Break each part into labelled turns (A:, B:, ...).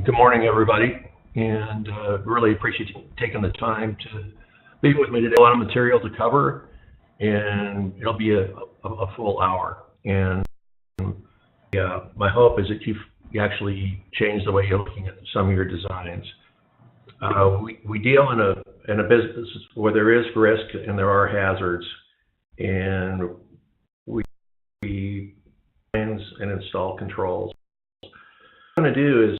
A: Good morning, everybody, and really appreciate you taking the time to be with me today. A lot of material to cover, and it'll be a full hour. And my hope is that you actually change the way you're looking at some of your designs. We deal in a business where there is risk and there are hazards, and we plan and install controls. What I'm going to do is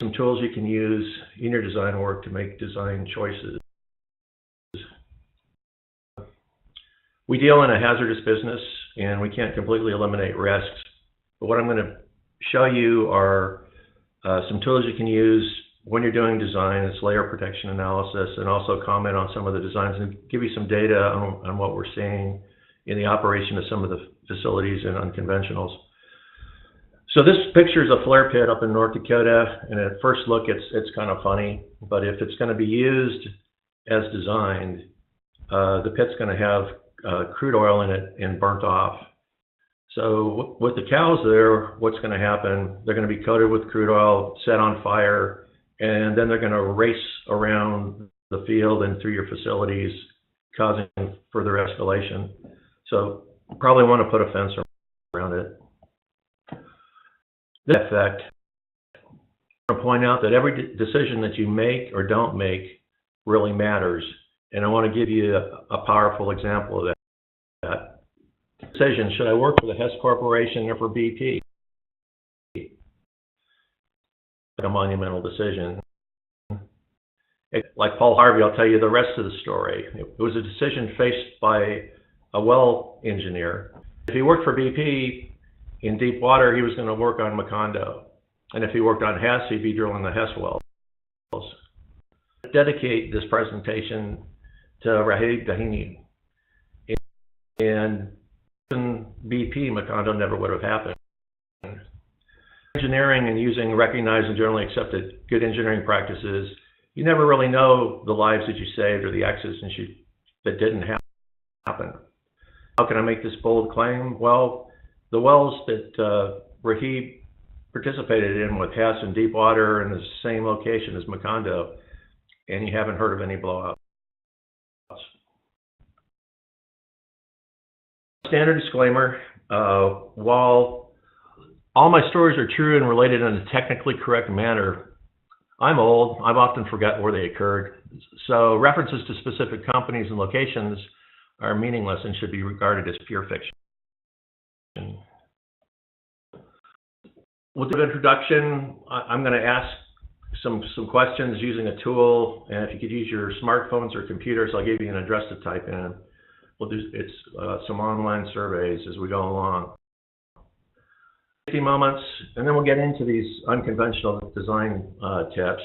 A: some tools you can use in your design work to make design choices. We deal in a hazardous business and we can't completely eliminate risks, but what I'm going to show you are some tools you can use when you're doing design. It's layer protection analysis, and also comment on some of the designs and give you some data on what we're seeing in the operation of some of the facilities in unconventionals. So this picture is a flare pit up in North Dakota, and at first look it's kind of funny, but if it's going to be used as designed, the pit's going to have crude oil in it and burnt off. So with the cows there, what's going to happen, they're going to be coated with crude oil, set on fire, and then they're going to race around the field and through your facilities, causing further escalation. So you probably want to put a fence around it. This effect, I want to point out that every decision that you make or don't make really matters. And I want to give you a powerful example of that. Decision, should I work for the Hess Corporation or for BP? A monumental decision. Like Paul Harvey, I'll tell you the rest of the story. It was a decision faced by a well engineer. If he worked for BP in deep water, he was going to work on Macondo. And if he worked on Hess, he'd be drilling the Hess wells. I dedicate this presentation to Rahib Dahini. And BP, Macondo never would have happened. Engineering and using recognized and generally accepted good engineering practices, you never really know the lives that you saved or the accidents that didn't happen. How can I make this bold claim? Well, the wells that Rahib participated in with Hess and Deepwater in the same location as Macondo, and you haven't heard of any blowouts. Standard disclaimer, while all my stories are true and related in a technically correct manner, I'm old. I've often forgotten where they occurred. So references to specific companies and locations are meaningless and should be regarded as pure fiction. With the introduction, I'm going to ask some questions using a tool, and if you could use your smartphones or computers, I'll give you an address to type in. We'll do some online surveys as we go along. 50 moments, and then we'll get into these unconventional design tips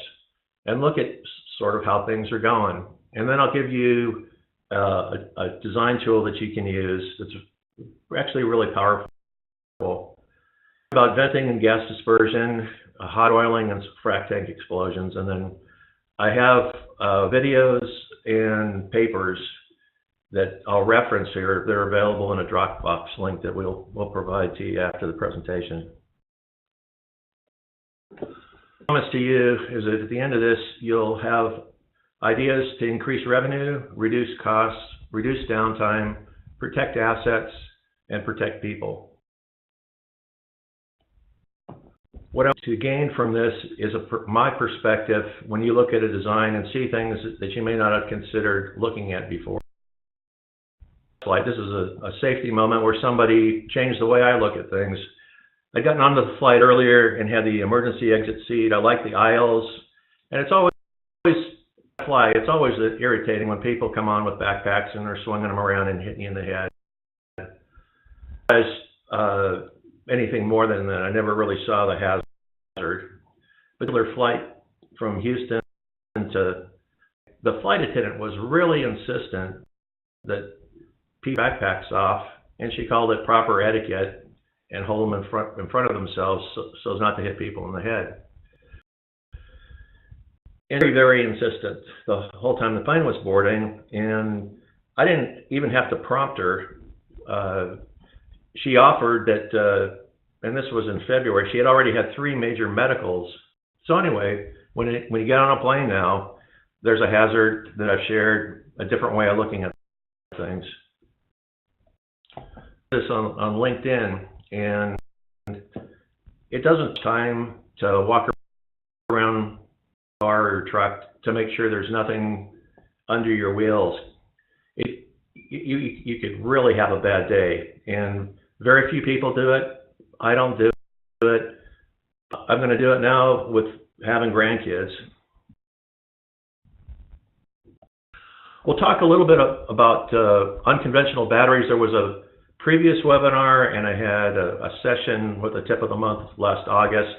A: and look at sort of how things are going. And then I'll give you a design tool that you can use that's actually really powerful. About venting and gas dispersion, hot oiling and frac tank explosions. And then I have videos and papers that I'll reference here. They're available in a Dropbox link that we'll provide to you after the presentation. My promise to you is that at the end of this, you'll have ideas to increase revenue, reduce costs, reduce downtime, protect assets, and protect people. What else to gain from this is my perspective when you look at a design and see things that you may not have considered looking at before. Like this is a safety moment where somebody changed the way I look at things. I'd gotten onto the flight earlier and had the emergency exit seat. I like the aisles, and it's always irritating when people come on with backpacks and they're swinging them around and hitting you in the head. Anything more than that, I never really saw the hazard. Particular flight from Houston to the flight attendant was really insistent that keep backpacks off, and she called it proper etiquette and hold them in front of themselves so as not to hit people in the head. And very insistent the whole time the plane was boarding, and I didn't even have to prompt her. She offered that, and this was in February, she had already had 3 major medicals So anyway, when you get on a plane now, there's a hazard that I've shared, a different way of looking at things. This on LinkedIn, and it doesn't time to walk around a car or truck to make sure there's nothing under your wheels. You could really have a bad day, and very few people do it. I don't do it. I'm going to do it now with having grandkids. We'll talk a little bit about unconventional batteries. There was a previous webinar, and I had a session with the tip of the month last August,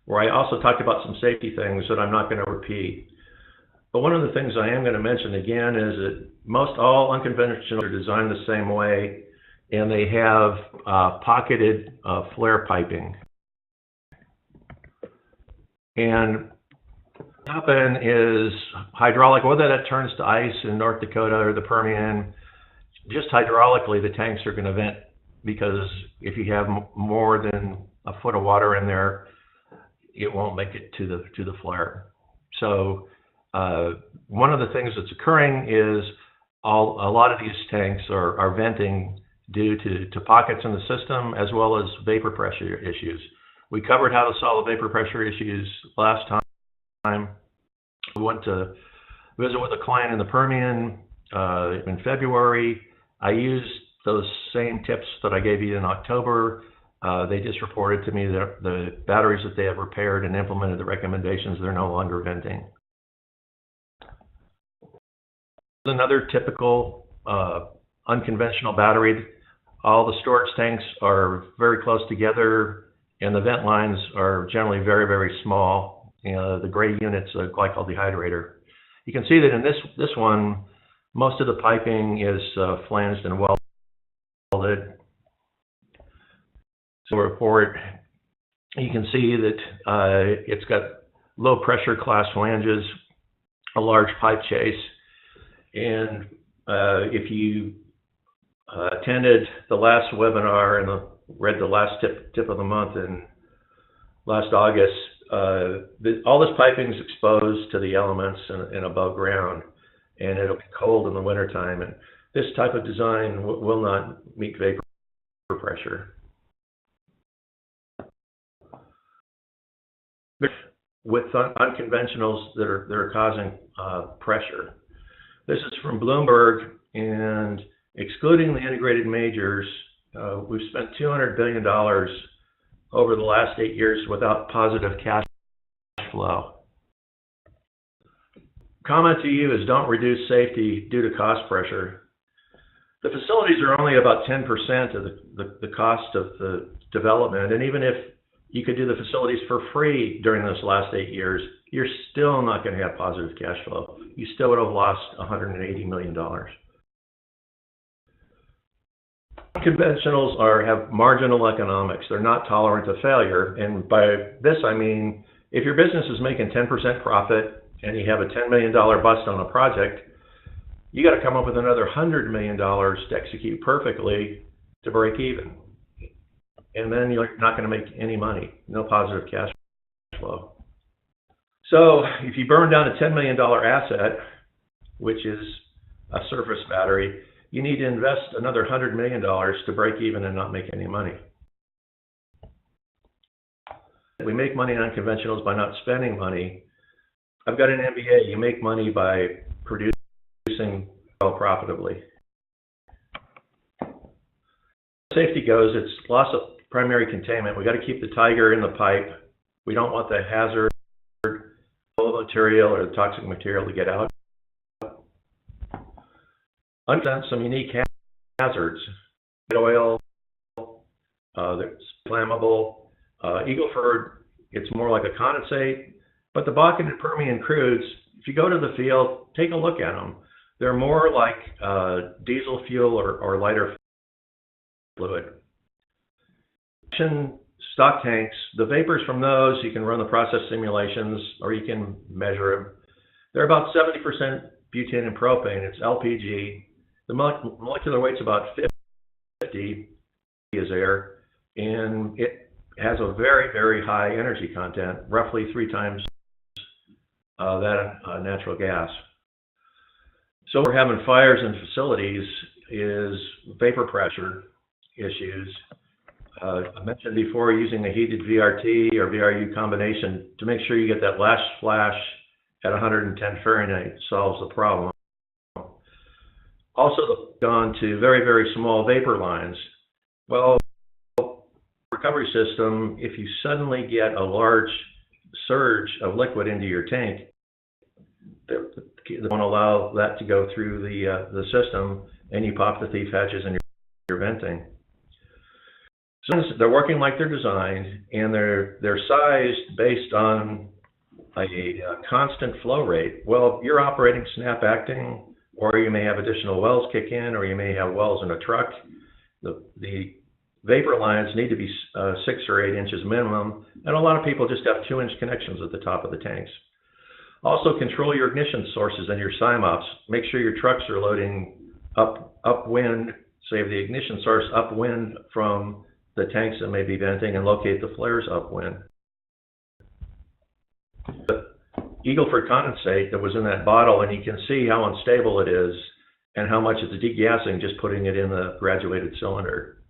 A: where I also talked about some safety things that I'm not going to repeat. But one of the things I am going to mention again is that most all unconventional are designed the same way, and they have pocketed flare piping. And what happens is hydraulic, whether that turns to ice in North Dakota or the Permian, just hydraulically the tanks are going to vent, because if you have more than a foot of water in there, it won't make it to the flare. So one of the things that's occurring is a lot of these tanks are venting due to pockets in the system, as well as vapor pressure issues. We covered how to solve the vapor pressure issues last time. We went to visit with a client in the Permian in February. I used those same tips that I gave you in October. They just reported to me that the batteries that they have repaired and implemented the recommendations, they're no longer venting. Another typical unconventional battery, all the storage tanks are very close together, and the vent lines are generally very, very small. The gray unit's a glycol dehydrator. You can see that in this one, most of the piping is flanged and welded. So report, you can see that it's got low pressure class flanges, a large pipe chase, and if you attended the last webinar and read the last tip of the month in last August, all this piping is exposed to the elements and above ground, and it'll be cold in the wintertime. And this type of design will not meet vapor pressure. With unconventionals that are causing pressure. This is from Bloomberg, and excluding the integrated majors, we've spent $200 billion over the last 8 years without positive cash flow. Comment to you is don't reduce safety due to cost pressure. The facilities are only about 10% of the cost of the development, and even if you could do the facilities for free during those last 8 years, you're still not going to have positive cash flow. You still would have lost $180 million. Conventionals have marginal economics. They're not tolerant of failure. And by this, I mean, if your business is making 10% profit and you have a $10 million bust on a project, you got to come up with another $100 million to execute perfectly to break even. And then you're not going to make any money, no positive cash flow. So if you burn down a $10 million asset, which is a surface battery, you need to invest another $100 million to break even and not make any money. We make money on conventionals by not spending money. I've got an MBA. You make money by producing well profitably. Safety goes, it's loss of primary containment. We got to keep the tiger in the pipe. We don't want the hazard material or the toxic material to get out. Understand some unique hazards. Oil, there's flammable. Eagleford, it's more like a condensate. But the Bakken and Permian crudes, if you go to the field, take a look at them. They're more like diesel fuel or lighter fluid. Stock tanks, the vapors from those, you can run the process simulations or you can measure them. They're about 70% butane and propane. It's LPG. The molecular weight's about 50 is air, and it has a very, very high energy content, roughly 3 times that natural gas. So we're having fires in facilities is vapor pressure issues. I mentioned before using a heated VRT or VRU combination to make sure you get that last flash at 110 Fahrenheit solves the problem. Also gone to very, very small vapor lines. Well, recovery system, if you suddenly get a large surge of liquid into your tank, they won't allow that to go through the system, and you pop the thief hatches and you're venting. So they're working like they're designed, and they're sized based on a constant flow rate. Well, you're operating snap acting, or you may have additional wells kick in, or you may have wells in a truck. The vapor lines need to be 6 or 8 inches minimum, and a lot of people just have 2-inch connections at the top of the tanks. Also, control your ignition sources and your SIMOPS. Make sure your trucks are loading upwind, save the ignition source upwind from the tanks that may be venting, and locate the flares upwind. The Eagleford condensate that was in that bottle, and you can see how unstable it is and how much it's degassing just putting it in the graduated cylinder.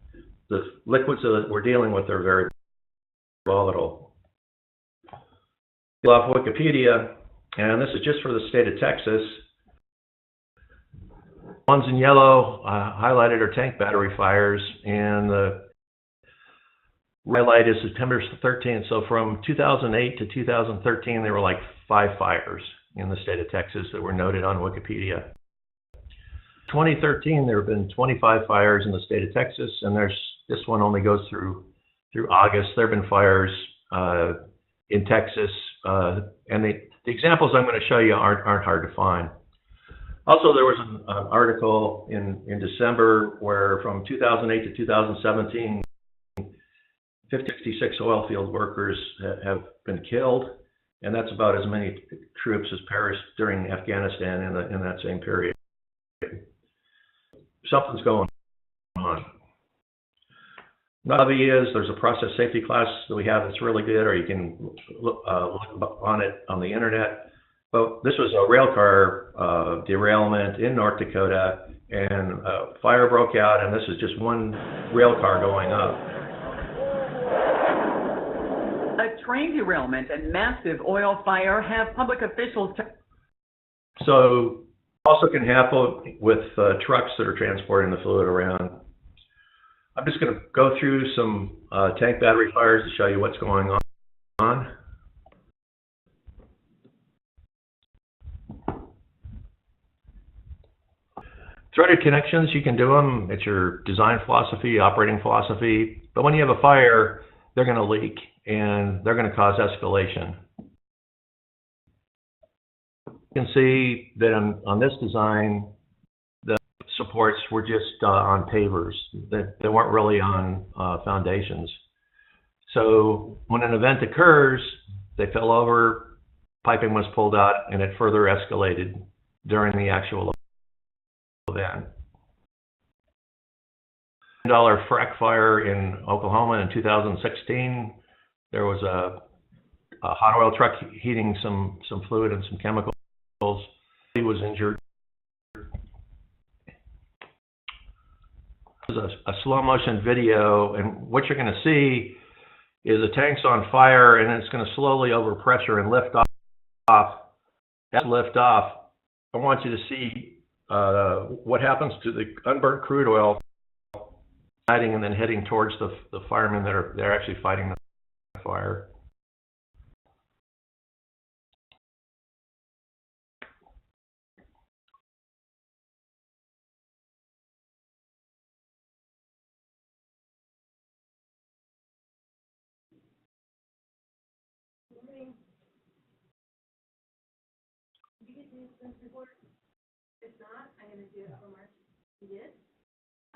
A: The liquids that we're dealing with are very volatile. Off Wikipedia, and this is just for the state of Texas. Ones in yellow highlighted are tank battery fires, and the highlight is September 13th. So from 2008 to 2013, there were like 5 fires in the state of Texas that were noted on Wikipedia. 2013, there have been 25 fires in the state of Texas, and this one only goes through August. There have been fires in Texas, and the examples I'm going to show you aren't hard to find. Also, there was an article in December where from 2008 to 2017, 66 oil field workers have been killed, and that's about as many troops as perished during Afghanistan in that same period. Something's going on. Another is there's a process safety class that we have that's really good, or you can look on it on the internet. But this was a rail car derailment in North Dakota, and fire broke out, and this is just one rail car going up.
B: A train derailment and massive oil fire have public officials.
A: So also can happen with trucks that are transporting the fluid around. I'm just going to go through some tank battery fires to show you what's going on. Threaded connections, you can do them. It's your design philosophy, operating philosophy. But when you have a fire, they're going to leak, and they're going to cause escalation. You can see that on this design, the supports were just on pavers. They weren't really on foundations. So when an event occurs, they fell over, piping was pulled out, and it further escalated during the actual event. $1 frack fire in Oklahoma in 2016. There was a hot oil truck heating some fluid and some chemicals. He was injured. This is a slow motion video, and what you're going to see is the tank's on fire, and it's going to slowly overpressure and lift off. That lift off, I want you to see what happens to the unburnt crude oil and then heading towards the firemen they're actually fighting the fire.
C: Did you get the expense report? If not, I'm going to do it for March. You did?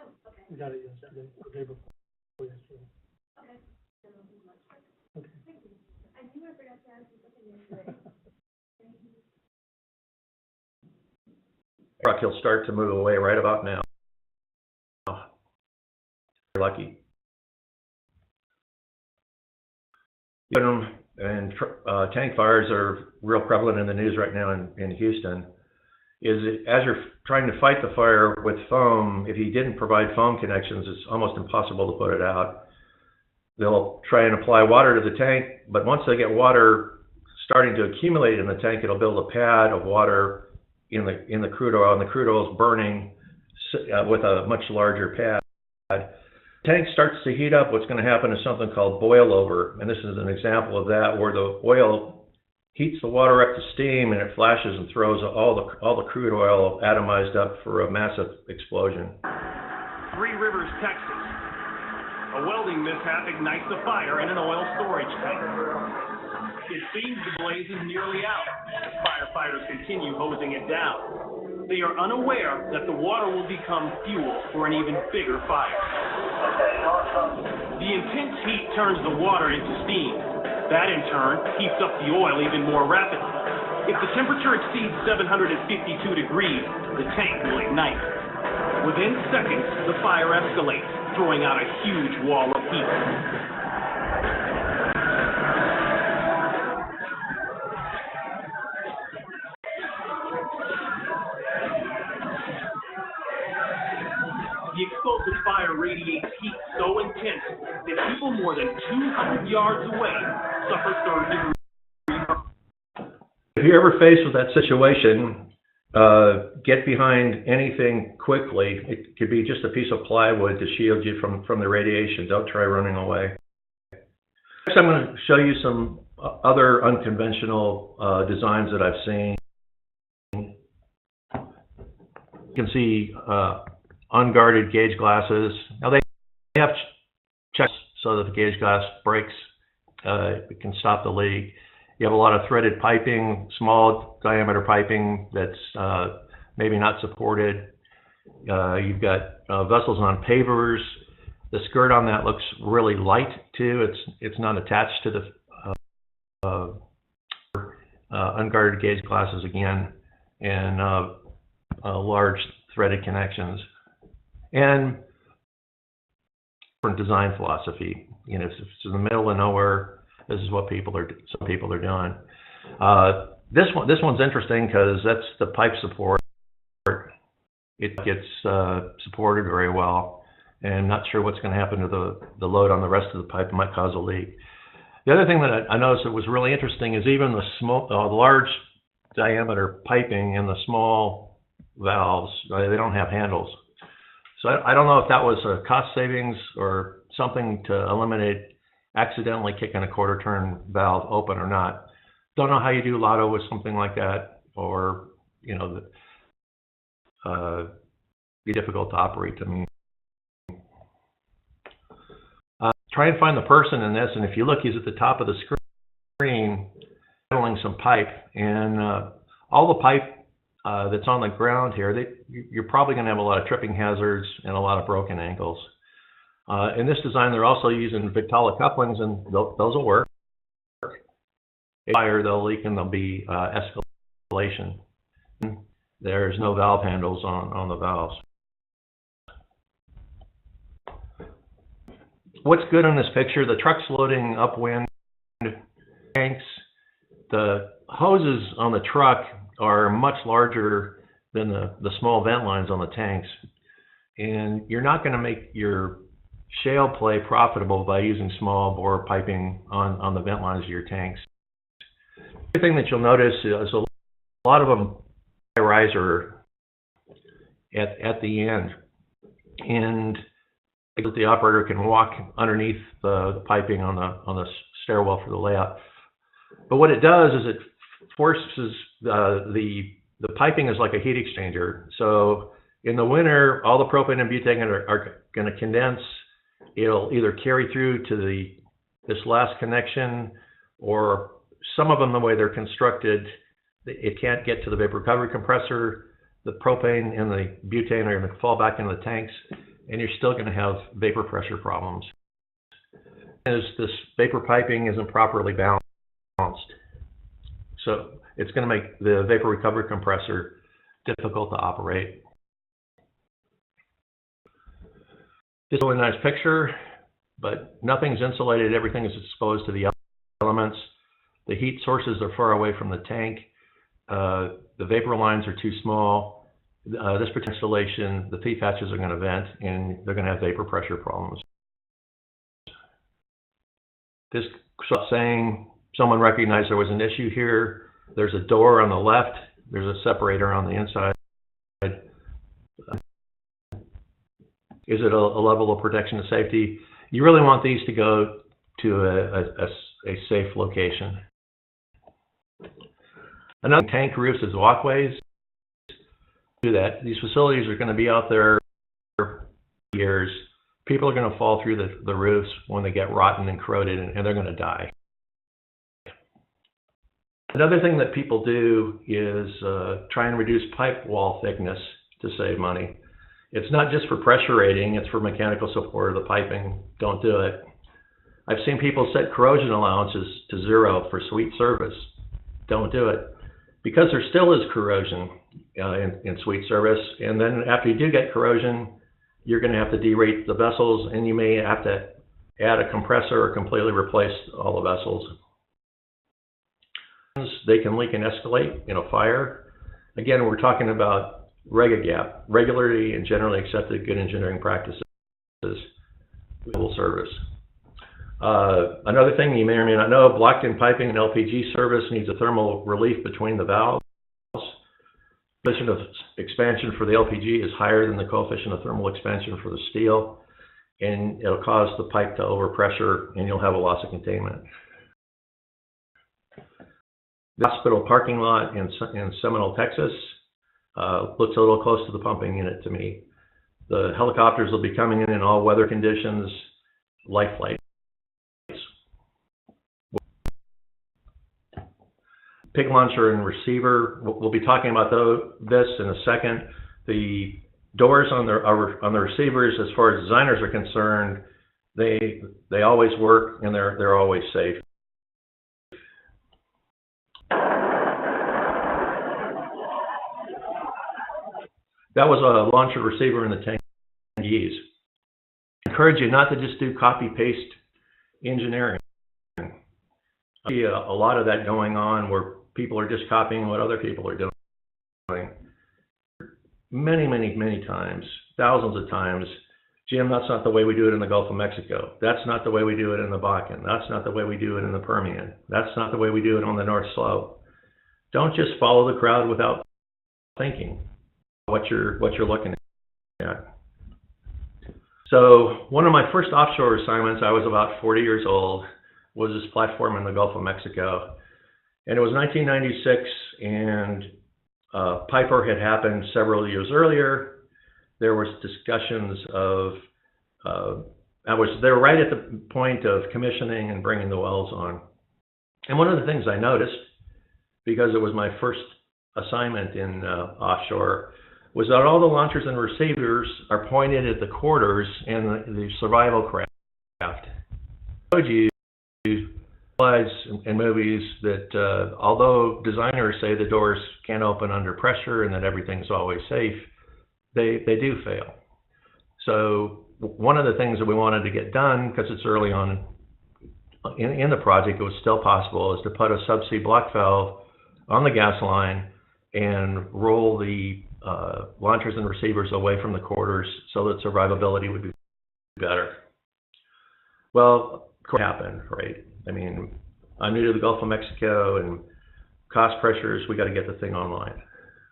C: Oh, okay.
D: We got it yesterday, the day before yesterday.
C: Okay. Then I'll do March.
D: Okay.
C: Thank you. I knew I forgot to ask you something yesterday. Thank you.
A: Truck, he'll start to move away right about now. You're lucky. And tank fires are real prevalent in the news right now in Houston. As you're trying to fight the fire with foam, if you didn't provide foam connections, it's almost impossible to put it out. They'll try and apply water to the tank, but once they get water starting to accumulate in the tank, it'll build a pad of water in the crude oil, and the crude oil is burning with a much larger pad. The tank starts to heat up. What's going to happen is something called boil over, and this is an example of that, where the oil heats the water up to steam, and it flashes and throws all the crude oil atomized up for a massive explosion.
E: Three Rivers, Texas. A welding mishap ignites a fire in an oil storage tank. It seems the blaze is nearly out. Firefighters continue hosing it down. They are unaware that the water will become fuel for an even bigger fire. The intense heat turns the water into steam. That, in turn, heats up the oil even more rapidly. If the temperature exceeds 752 degrees, the tank will ignite. Within seconds, the fire escalates, throwing out a huge wall of heat. The explosive fire radiates heat so intense that people more than 200 yards away suffer third-degree burn.
A: If you're ever faced with that situation, get behind anything quickly. It could be just a piece of plywood to shield you from the radiation. Don't try running away. Next, I'm going to show you some other unconventional designs that I've seen. You can see unguarded gauge glasses. Now they have checks so that the gauge glass breaks. It can stop the leak. You have a lot of threaded piping, small diameter piping that's maybe not supported. You've got vessels on pavers. The skirt on that looks really light too. It's not attached to the unguarded gauge glasses again, and large threaded connections. And different design philosophy. You know, if it's in the middle of nowhere, this is what some people are doing. This one's interesting because that's the pipe support. It gets supported very well, and I'm not sure what's going to happen to the load on the rest of the pipe. It might cause a leak. The other thing that I noticed that was really interesting is even the large diameter piping and the small valves, they don't have handles. So I don't know if that was a cost savings or something to eliminate accidentally kicking a quarter turn valve open or not. Don't know how you do lotto with something like that, or, you know, be difficult to operate to me. Try and find the person in this, and if you look, he's at the top of the screen handling some pipe, and all the pipe that's on the ground here, you're probably going to have a lot of tripping hazards and a lot of broken ankles. In this design, they're also using Victala couplings, and those will work. If fire, they'll leak and there'll be escalation. There's no valve handles on the valves. What's good in this picture, the truck's loading upwind tanks. The hoses on the truck are much larger than the small vent lines on the tanks. And you're not going to make your shale play profitable by using small bore piping on the vent lines of your tanks. The thing that you'll notice is a lot of them riser at the end, and the operator can walk underneath the piping on the stairwell for the layout. But what it does is it forces the piping is like a heat exchanger. So in the winter, all the propane and butane are going to condense. It'll either carry through to this last connection, or some of them, the way they're constructed, it can't get to the vapor recovery compressor. The propane and the butane are going to fall back into the tanks, and you're still going to have vapor pressure problems. As this vapor piping isn't properly balanced, so it's going to make the vapor recovery compressor difficult to operate. This is a really nice picture, but nothing's insulated. Everything is exposed to the elements. The heat sources are far away from the tank. The vapor lines are too small. This particular installation, the thief hatches are going to vent, and they're going to have vapor pressure problems. This saying someone recognized there was an issue here. There's a door on the left. There's a separator on the inside. Is it a level of protection and safety? You really want these to go to a safe location. Another tank roofs is walkways. Do that. These facilities are going to be out there for years. People are going to fall through the roofs when they get rotten and corroded, and they're going to die. Another thing that people do is try and reduce pipe wall thickness to save money. It's not just for pressure rating, it's for mechanical support of the piping. Don't do it. I've seen people set corrosion allowances to 0 for sweet service. Don't do it. Because there still is corrosion in sweet service, and then after you do get corrosion, you're going to have to derate the vessels, and you may have to add a compressor or completely replace all the vessels. They can leak and escalate in a fire. Again, we're talking about REGAGAP, regularly and generally accepted good engineering practices, will service. Another thing you may or may not know, blocked-in piping and LPG service needs a thermal relief between the valves. The coefficient of expansion for the LPG is higher than the coefficient of thermal expansion for the steel, and it'll cause the pipe to overpressure, and you'll have a loss of containment. The hospital parking lot in Seminole, Texas, looks a little close to the pumping unit to me. The helicopters will be coming in all weather conditions, life flights. Pig launcher and receiver, we'll be talking about this in a second. The doors on the receivers, as far as designers are concerned, they always work, and they're always safe. That was a launcher receiver in the Tangies. I encourage you not to just do copy-paste engineering. I see a lot of that going on where people are just copying what other people are doing. Many times, thousands of times, Jim, that's not the way we do it in the Gulf of Mexico. That's not the way we do it in the Bakken. That's not the way we do it in the Permian. That's not the way we do it on the North Slope. Don't just follow the crowd without thinking what you're looking at. So one of my first offshore assignments, I was about 40 years old, was this platform in the Gulf of Mexico. And it was 1996, and Piper had happened several years earlier. There was discussions of, they were right at the point of commissioning and bringing the wells on. And one of the things I noticed, because it was my first assignment in offshore, was that all the launchers and receivers are pointed at the quarters and the survival craft. I showed you slides and movies that although designers say the doors can't open under pressure and that everything's always safe, they do fail. So one of the things that we wanted to get done, because it's early on in the project, it was still possible, is to put a subsea block valve on the gas line and roll the launchers and receivers away from the quarters so that survivability would be better. Well, it happened, right? I mean, I'm new to the Gulf of Mexico, and cost pressures, we got to get the thing online.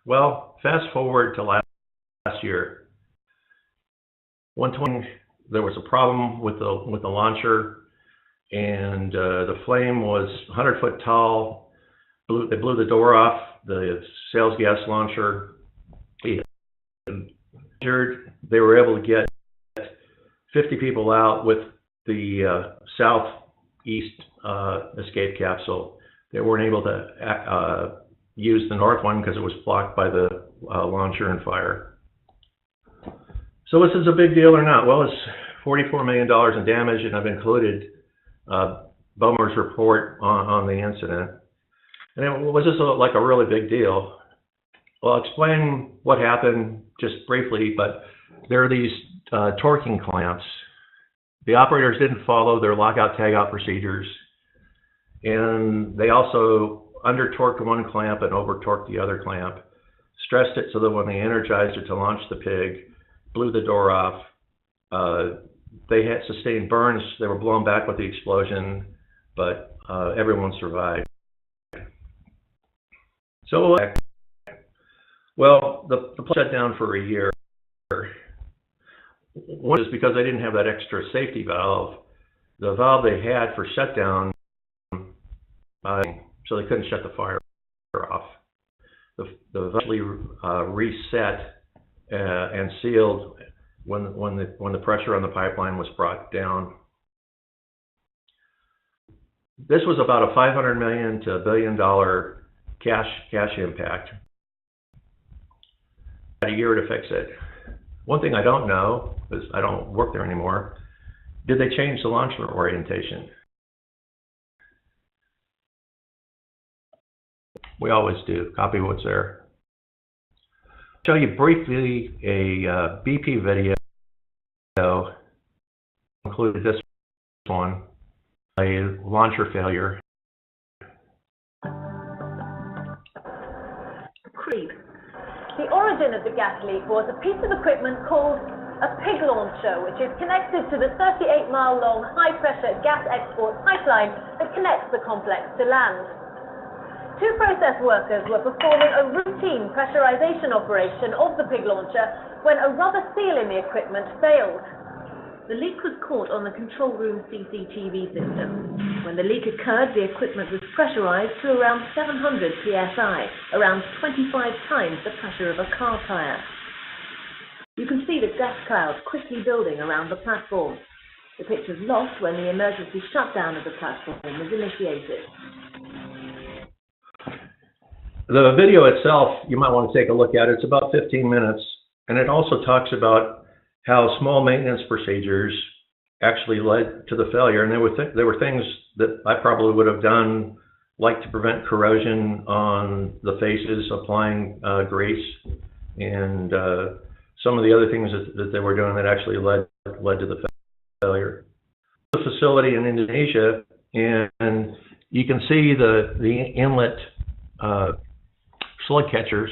A: Well, fast forward to last year. 120, there was a problem with the launcher, and the flame was 100 foot tall. They blew the door off the sales gas launcher. They were able to get 50 people out with the southeast escape capsule. They weren't able to use the north one because it was blocked by the launcher and fire. So this is a big deal or not? Well, it's $44 million in damage, and I've included Bomer's report on the incident. And it was just like a really big deal. Well, I'll explain what happened just briefly, but there are these torquing clamps. The operators didn't follow their lockout tagout procedures, And they also under-torqued one clamp and over-torqued the other clamp, stressed it so that when they energized it to launch the pig, blew the door off. They had sustained burns. They were blown back with the explosion, but everyone survived. So, well, the plant shut down for a year. One is because they didn't have that extra safety valve. The valve they had for shutdown, so they couldn't shut the fire off. The eventually reset and sealed when the pressure on the pipeline was brought down. This was about a $500 million to $1 billion cash impact. Had a year to fix it. One thing I don't know, because I don't work there anymore, did they change the launch orientation? We always do. Copy what's there. I'll show you briefly a BP video. Included this one, a launcher failure.
C: Creep. The origin of the gas leak was a piece of equipment called a pig launcher, which is connected to the 38-mile-long high-pressure gas export pipeline that connects the complex to land. Two process workers were performing a routine pressurization operation of the pig launcher when a rubber seal in the equipment failed. The leak was caught on the control room CCTV system. When the leak occurred, the equipment was pressurized to around 700 psi, around 25 times the pressure of a car tire. You can see the gas cloud quickly building around the platform. The picture's lost when the emergency shutdown of the platform was initiated.
A: The video itself, you might want to take a look at it. It's about 15 minutes, and it also talks about how small maintenance procedures actually led to the failure. And there were things that I probably would have done, like to prevent corrosion on the faces, applying grease, and some of the other things that they were doing that actually led to the failure. The facility in Indonesia, and you can see the inlet slug catchers.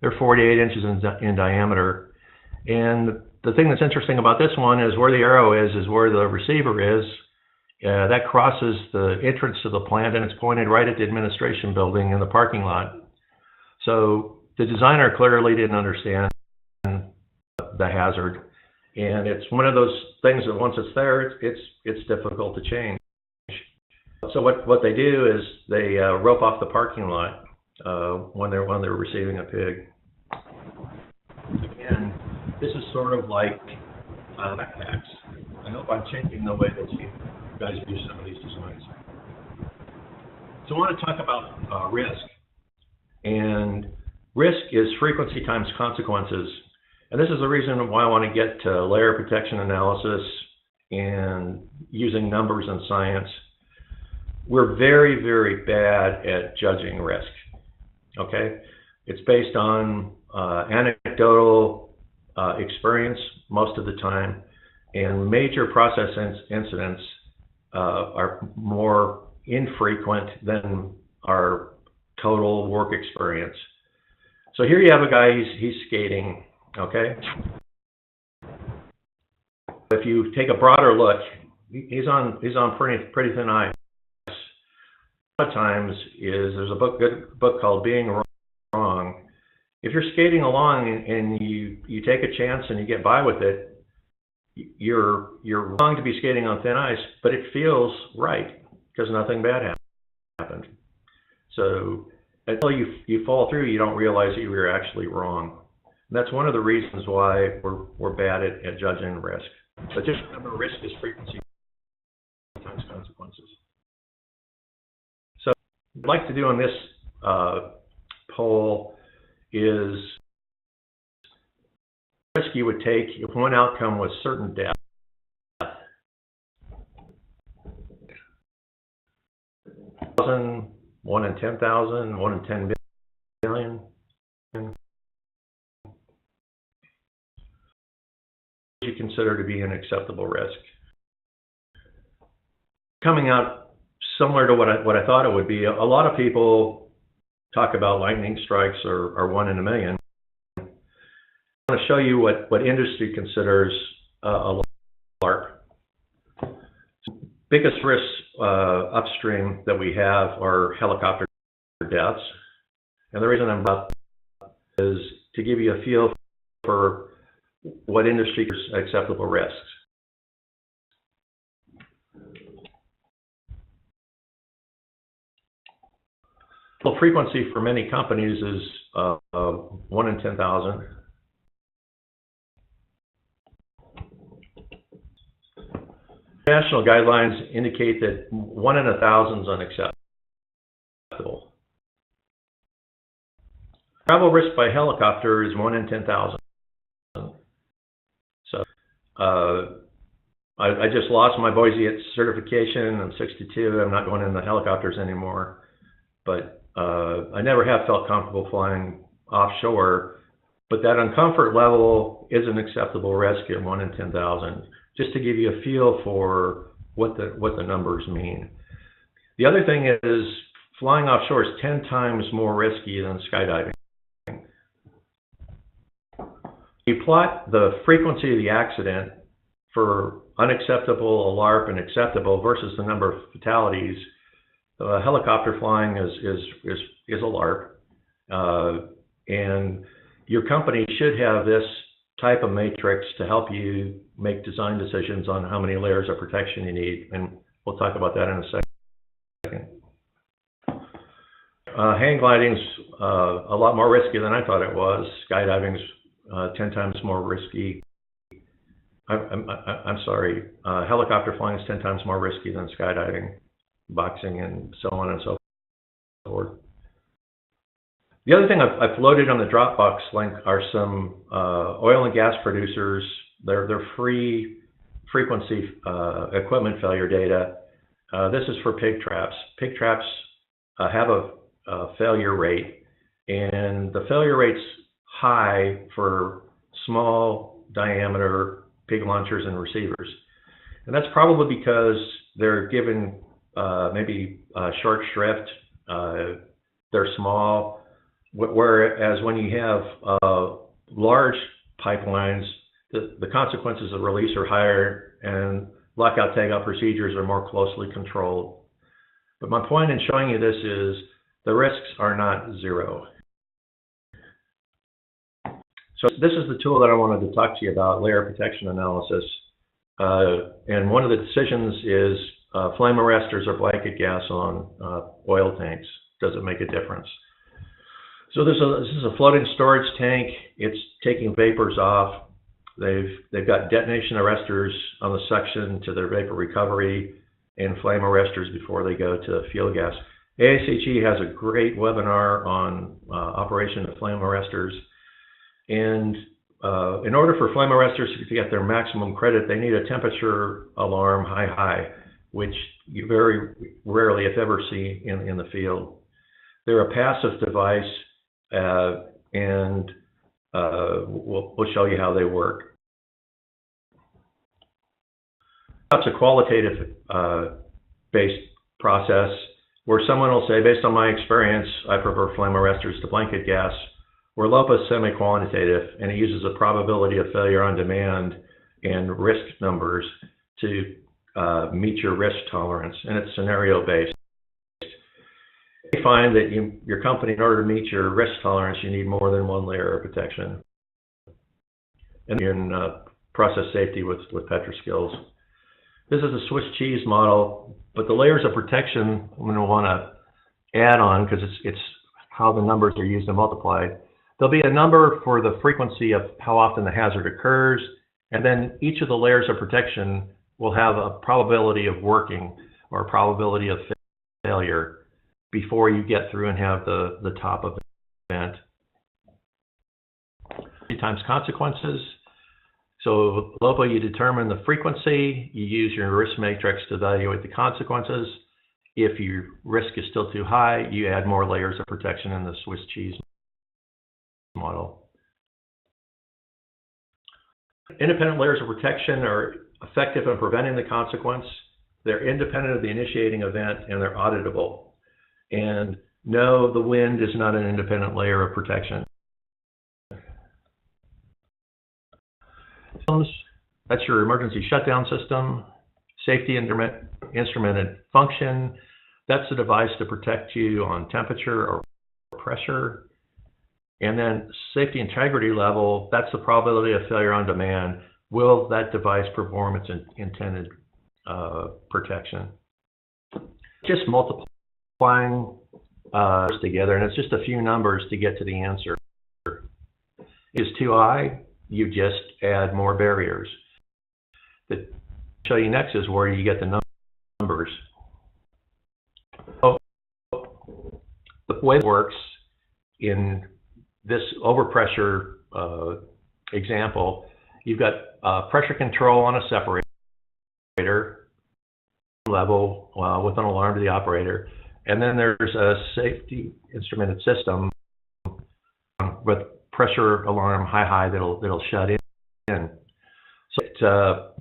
A: They're 48 inches in diameter, and the thing that's interesting about this one is where the arrow is where the receiver is. That crosses the entrance to the plant, and it's pointed right at the administration building in the parking lot. So the designer clearly didn't understand the hazard, and it's one of those things that once it's there, it's difficult to change. So what they do is they rope off the parking lot when they're receiving a pig. And this is sort of like backpacks. I hope I'm changing the way that you guys do some of these designs. So I want to talk about risk. And risk is frequency times consequences. And this is the reason why I want to get to layer protection analysis and using numbers and science. We're very, very bad at judging risk. Okay? It's based on anecdotal experience most of the time, and major process incidents are more infrequent than our total work experience. So here you have a guy, he's skating, okay? If you take a broader look, he's on pretty thin ice. A lot of times there's a good book called Being Wrong. If you're skating along and you take a chance and you get by with it, you're wrong to be skating on thin ice, but it feels right because nothing bad happened. So until you fall through, you don't realize that you were actually wrong. And that's one of the reasons why we're bad at judging risk. But just remember, risk is frequency times consequences. So what I'd like to do on this poll is risk you would take if one outcome was certain death. 1 in 10,000, 1 in 10 billion. You consider to be an acceptable risk. Coming out similar to what I thought it would be. A lot of people talk about lightning strikes or 1 in a million. I want to show you what industry considers a LARP. Biggest risks upstream that we have are helicopter deaths. And the reason I'm about is to give you a feel for what industry is acceptable risks. The frequency for many companies is 1 in 10,000. National guidelines indicate that 1 in 1,000 is unacceptable. Travel risk by helicopter is 1 in 10,000. So I just lost my Boise certification. I'm 62. I'm not going in the helicopters anymore. But I never have felt comfortable flying offshore. But that uncomfort level is an acceptable risk at 1 in 10,000. Just to give you a feel for what the numbers mean. The other thing is flying offshore is 10 times more risky than skydiving. You plot the frequency of the accident for unacceptable, a LARP, and acceptable versus the number of fatalities. Helicopter flying is a LARP, and your company should have this type of matrix to help you make design decisions on how many layers of protection you need, and we'll talk about that in a second. Hang gliding's a lot more risky than I thought it was. Skydiving's 10 times more risky. I'm sorry. Helicopter flying is 10 times more risky than skydiving, boxing, and so on and so forth. The other thing I've floated on the Dropbox link are some oil and gas producers. They're free frequency equipment failure data. This is for pig traps. Pig traps have a failure rate, and the failure rate's high for small diameter pig launchers and receivers. And that's probably because they're given maybe short shrift, they're small, whereas when you have large pipelines, the consequences of release are higher and lockout tagout procedures are more closely controlled. But my point in showing you this is the risks are not zero. So this is the tool that I wanted to talk to you about, layer protection analysis. And one of the decisions is flame arresters or blanket gas on oil tanks. Does it make a difference? So this is a floating storage tank. It's taking vapors off. They've got detonation arresters on the suction to their vapor recovery and flame arresters before they go to fuel gas. ASHE has a great webinar on operation of flame arresters. And in order for flame arresters to get their maximum credit, they need a temperature alarm high, which you very rarely, if ever, see in the field. They're a passive device, and we'll show you how they work. That's a qualitative based process where someone will say, based on my experience, I prefer flame arresters to blanket gas. Where LOPA is semi-quantitative, and it uses a probability of failure on demand and risk numbers to meet your risk tolerance, and it's scenario-based. You find that your company, in order to meet your risk tolerance, you need more than one layer of protection. And in process safety with Petroskills. This is a Swiss cheese model, but the layers of protection I'm going to want to add on because it's how the numbers are used and multiplied. There'll be a number for the frequency of how often the hazard occurs, and then each of the layers of protection will have a probability of working or a probability of failure before you get through and have the top event. 3 times consequences. So LOPA, you determine the frequency, you use your risk matrix to evaluate the consequences. If your risk is still too high, you add more layers of protection in the Swiss cheese model. Independent layers of protection are effective in preventing the consequence. they're independent of the initiating event and they're auditable. And no, the wind is not an independent layer of protection. That's your emergency shutdown system. Safety instrumented function. That's the device to protect you on temperature or pressure. And then safety integrity level, that's the probability of failure on demand. Will that device perform its intended protection? Just multiplying together, and it's just a few numbers to get to the answer. Is too high, you just add more barriers. The show you next is where you get the numbers. So the way it works in this overpressure example, you've got pressure control on a separator level with an alarm to the operator, and then there's a safety instrumented system with pressure alarm high that'll shut in. So it's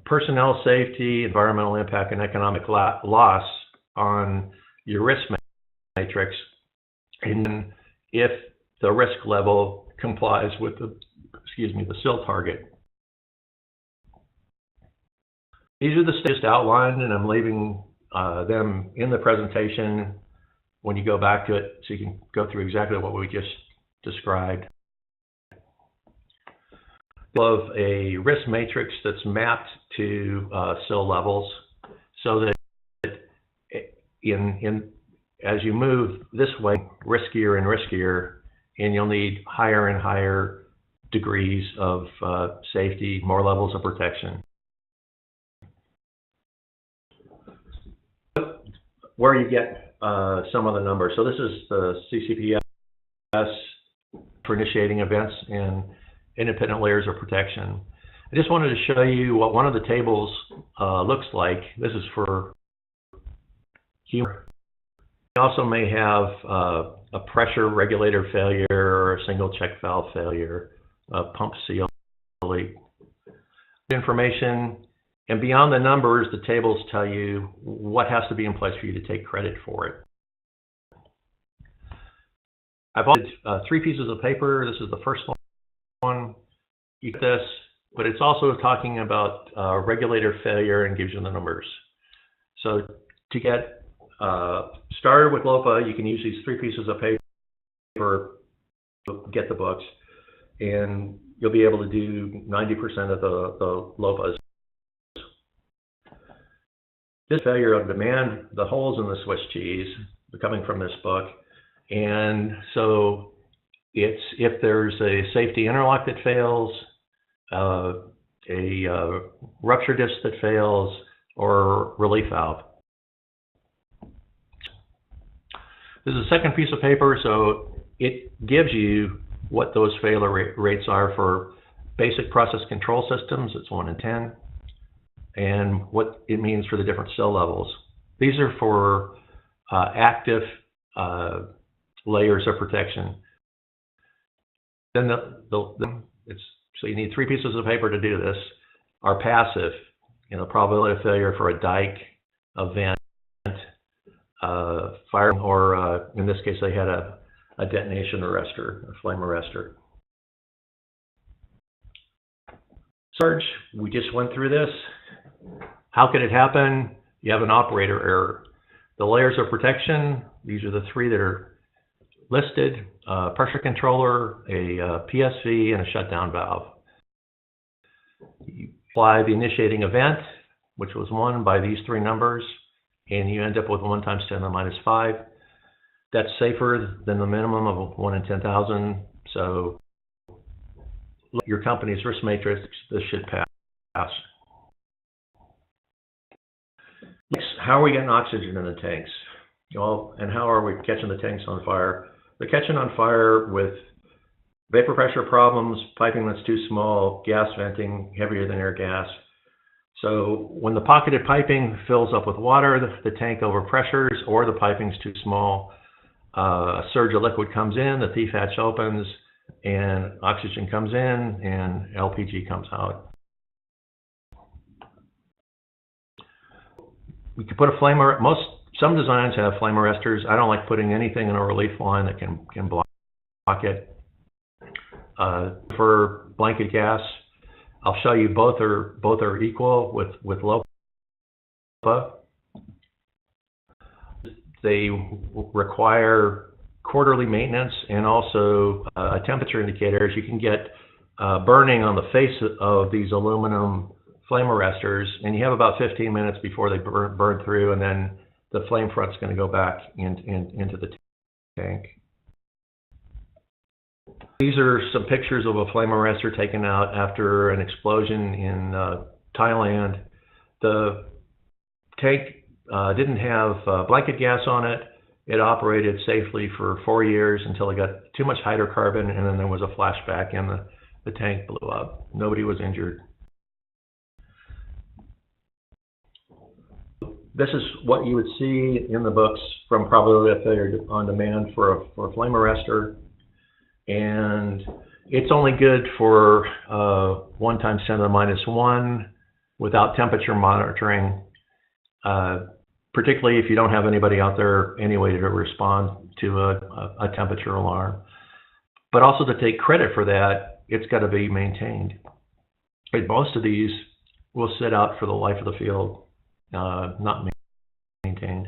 A: personnel safety, environmental impact, and economic loss on your risk matrix, and then if the risk level complies with the SIL target. These are the steps outlined, and I'm leaving them in the presentation when you go back to it, so you can go through exactly what we just described. Of a risk matrix that's mapped to SIL levels, so that as you move this way, riskier and riskier, and you'll need higher and higher degrees of safety, more levels of protection. Where you get some of the numbers. So this is the CCPS for initiating events and independent layers of protection. I just wanted to show you what one of the tables looks like. This is for humor. You also may have a pressure regulator failure or a single check valve failure, a pump seal leak. Information, and beyond the numbers, the tables tell you what has to be in place for you to take credit for it. I've added 3 pieces of paper. This is the first one. You get this, but it's also talking about regulator failure and gives you the numbers. So to get started with LOPA, you can use these 3 pieces of paper to get the books, and you'll be able to do 90% of the LOPAs. This failure on demand, the holes in the Swiss cheese are coming from this book, and so it's if there's a safety interlock that fails, a rupture disc that fails, or relief valve. This is a second piece of paper, so it gives you what those failure rates are for basic process control systems. It's 1 in 10, and what it means for the different SIL levels. These are for active layers of protection. Then so you need 3 pieces of paper to do this. Are passive, probability of failure for a dike, a vent, fire, or in this case they had a detonation arrestor, a flame arrestor. Surge, we just went through this. How could it happen? You have an operator error. The layers of protection, these are the 3 that are listed: pressure controller, a PSV, and a shutdown valve. You apply the initiating event, which was 1 by these 3 numbers, and you end up with 1 times 10 to the minus 5. That's safer than the minimum of 1 in 10,000. So your company's risk matrix, this should pass. Next, how are we getting oxygen in the tanks? Well, and how are we catching the tanks on fire? They're catching on fire with vapor pressure problems, piping that's too small, gas venting heavier than air gas. So when the pocketed piping fills up with water, the tank overpressures, or the piping's too small, a surge of liquid comes in, the thief hatch opens, and oxygen comes in, and LPG comes out. you can put a flame, some designs have flame arresters. I don't like putting anything in a relief line that can block it. For blanket gas, I'll show you both are equal with low. They require quarterly maintenance and also a temperature indicator. As you can get burning on the face of these aluminum flame arresters, and you have about 15 minutes before they burn through, and then the flame front's going to go back into the tank. These are some pictures of a flame arrestor taken out after an explosion in Thailand. The tank didn't have blanket gas on it. It operated safely for 4 years until it got too much hydrocarbon, and then there was a flashback and the tank blew up. Nobody was injured. This is what you would see in the books from probability of failure on demand for a flame arrestor. And it's only good for 1 times 10 to the minus 1 without temperature monitoring, particularly if you don't have anybody out there anyway to respond to a temperature alarm. But also to take credit for that, it's got to be maintained. And most of these will sit out for the life of the field, not maintained.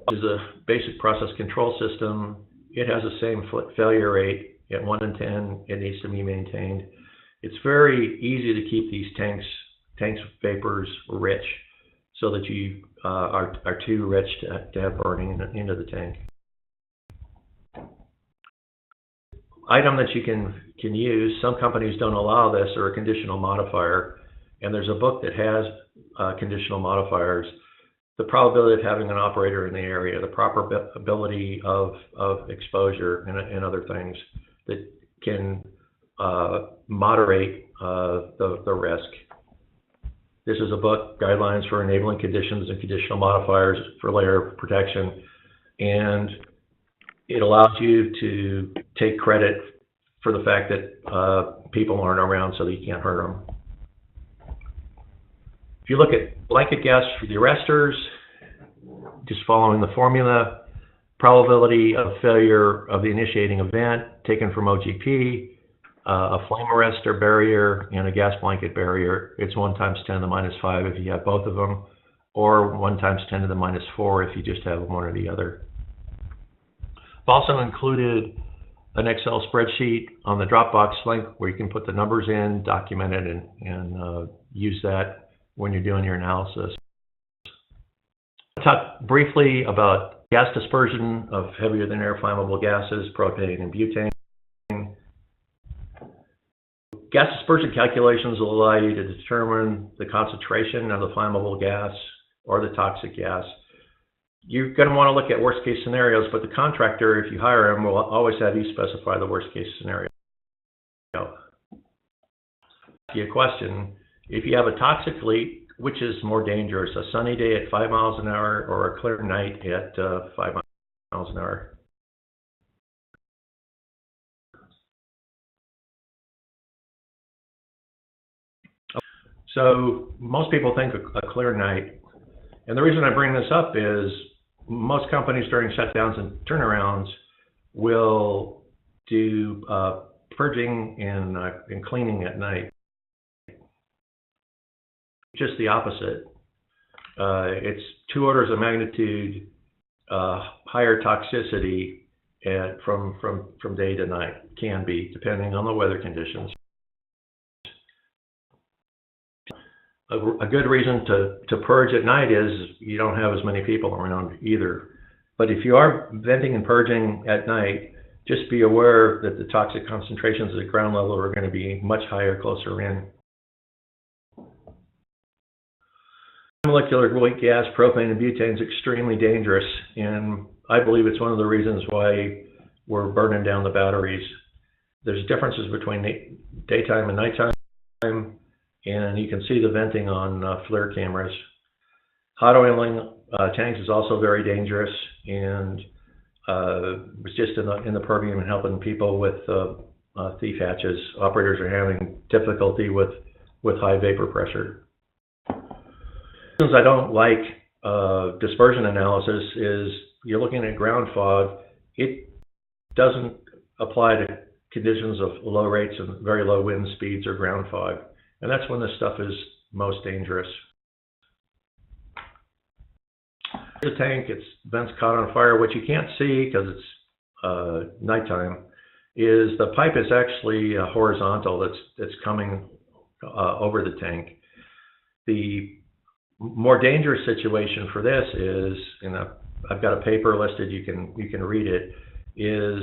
A: This is a basic process control system. It has the same failure rate at 1 in 10. It needs to be maintained. It's very easy to keep these tanks vapors rich, so that you are too rich to have burning into the tank. Item that you can use. Some companies don't allow this, or a conditional modifier, and there's a book that has conditional modifiers. The probability of having an operator in the area, the proper ability of exposure, and other things that can moderate the risk. This is a book, Guidelines for Enabling Conditions and Conditional Modifiers for Layer Protection, and it allows you to take credit for the fact that people aren't around so that you can't hurt them. If you look at blanket gas for the arresters, just following the formula, probability of failure of the initiating event taken from OGP, a flame arrestor barrier, and a gas blanket barrier. It's 1 times 10 to the minus 5 if you have both of them, or 1 times 10 to the minus 4 if you just have one or the other. I've also included an Excel spreadsheet on the Dropbox link where you can put the numbers in, document it, and use that when you're doing your analysis. I'll talk briefly about gas dispersion of heavier than air flammable gases, propane and butane. Gas dispersion calculations will allow you to determine the concentration of the flammable gas or the toxic gas. You're going to want to look at worst case scenarios, but the contractor, if you hire him, will always have you specify the worst case scenario. Ask you a question. If you have a toxic leak, which is more dangerous, a sunny day at 5 miles an hour or a clear night at 5 miles an hour? So most people think a clear night. And the reason I bring this up is most companies during shutdowns and turnarounds will do purging and cleaning at night. Just the opposite. It's 2 orders of magnitude higher toxicity from day to night. Can be, depending on the weather conditions. A good reason to purge at night is you don't have as many people around either. But if you are venting and purging at night, just be aware that the toxic concentrations at ground level are going to be much higher closer in. Molecular weight gas, propane and butane, is extremely dangerous, and I believe it's one of the reasons why we're burning down the batteries. There's differences between daytime and nighttime, and you can see the venting on FLIR cameras. Hot oiling tanks is also very dangerous, and was just in the Permian and helping people with thief hatches. Operators are having difficulty with high vapor pressure. reasons I don't like dispersion analysis is you're looking at ground fog. It doesn't apply to conditions of low rates and very low wind speeds or ground fog. And that's when this stuff is most dangerous. The tank, its vents caught on fire. What you can't see because it's nighttime is the pipe is actually horizontal. That's coming over the tank. The more dangerous situation for this is, and I've got a paper listed. You can read it. Is